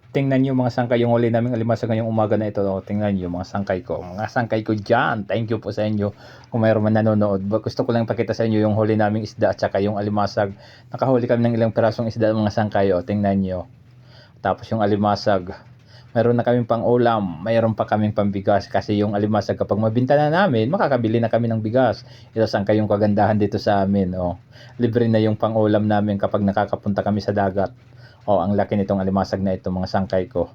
Tingnan niyo mga sangkay, yung huli naming alimasag ngayong umaga na ito. O, tingnan niyo mga sangkay ko. Mga sangkay ko dyan. Thank you po sa inyo. Kung mayroon man nanonood. Gusto ko lang pakita sa inyo yung huli naming isda at saka yung alimasag. Nakahuli kami ng ilang pirasong isda mga sangkay. O, tingnan niyo. Tapos yung alimasag. Mayroon na kaming pang ulam. Mayroon pa kaming pambigas. Kasi yung alimasag kapag mabinta na namin, makakabili na kami ng bigas. Ito sangkay yung kagandahan dito sa amin. O, libre na yung pang ulam namin kapag nakakapunta kami sa dagat. Oh, ang laki nitong alimasag na ito mga sangkay ko.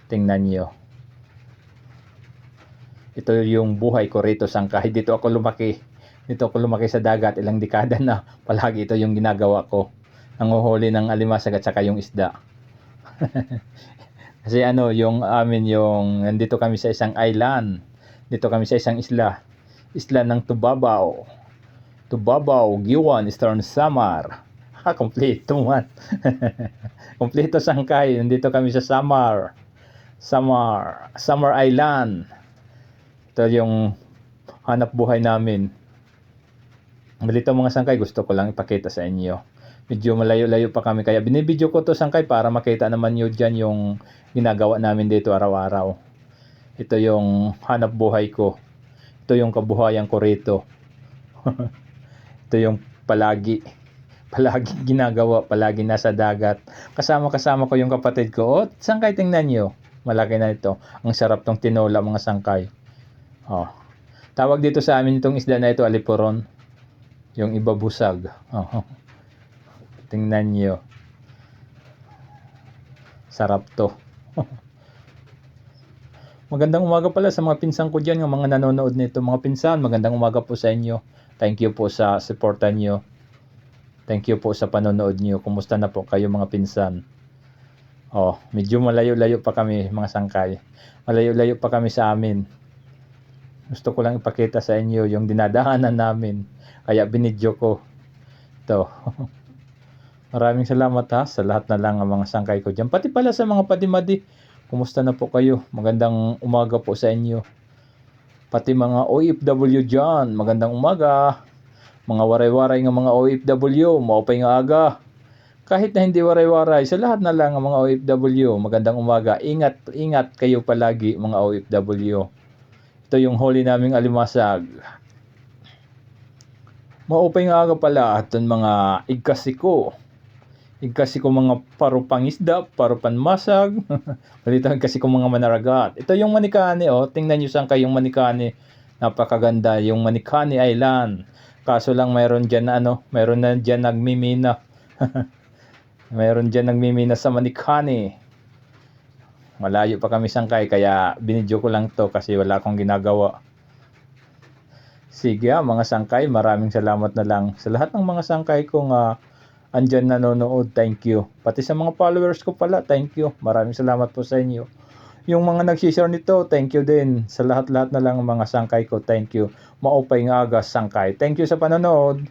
Tingnan niyo. Ito yung buhay ko rito sangkay. Dito ako lumaki. Dito ako lumaki sa dagat. Ilang dekada na. Palagi ito yung ginagawa ko. Nanguhuli ng alimasag at saka yung isda. Kasi ano, yung amin yung nandito kami sa isang island. Dito kami sa isang isla. Isla ng Tubabao. Tubabao, Giwan, Eastern Samar. Kompleto man. Kompleto sangkay. Nandito kami sa Samar Island. Ito yung hanap buhay namin. Malito mga sangkay, gusto ko lang ipakita sa inyo. Medyo malayo-layo pa kami, kaya binibidyo ko to sangkay para makita naman nyo dyan yung ginagawa namin dito araw-araw. Ito yung hanap buhay ko. Ito yung kabuhayan ko rito. Ito yung palagi ginagawa, palagi nasa dagat. Kasama ko yung kapatid ko. Oh, sangkay, tingnan nyo. Malaki na ito. Ang sarap tong tinola mga sangkay. Oh. Tawag dito sa amin itong isda na ito, alipuron. Yung iba busag. Oh. Tingnan nyo. Sarap to. Magandang umaga pala sa mga pinsan ko dyan, yung mga nanonood nito. Mga pinsan, magandang umaga po sa inyo. Thank you po sa suporta nyo. Thank you po sa panonood nyo. Kumusta na po kayo mga pinsan? Oh, medyo malayo-layo pa kami mga sangkay. Malayo-layo pa kami sa amin. Gusto ko lang ipakita sa inyo yung dinadaanan namin. Kaya binidyo ko. Ito. Maraming salamat ha sa lahat na lang ang mga sangkay ko dyan. Pati pala sa mga padimadi. Kumusta na po kayo? Magandang umaga po sa inyo. Pati mga OFW dyan. Magandang umaga. Mga waray-waray ng mga OFW. Maupay nga aga. Kahit na hindi waray-waray, sa lahat na lang ang mga OFW. Magandang umaga. Ingat kayo palagi mga OFW. Ito yung huli naming alimasag. Maupay nga aga pala at mga igkasiko. Igkasiko mga parupang isda, parupan masag. Balito igkasiko mga manaragat. Ito yung manikani oh. Tingnan nyo saan kayong manikani. Napakaganda yung Manikani Island. Kaso lang mayroon dyan na mayroon na dyan nagmimina. Mayroon dyan nagmimina sa Manikani. Malayo pa kami sangkay kaya binidyo ko lang to kasi wala akong ginagawa. Sige mga sangkay, maraming salamat na lang sa lahat ng mga sangkay kong andyan nanonood. Thank you. Pati sa mga followers ko pala, thank you. Maraming salamat po sa inyo. Yung mga nag-share nito, thank you din. Sa lahat-lahat na lang mga sangkay ko, thank you. Maupay nga aga sangkay. Thank you sa panonood.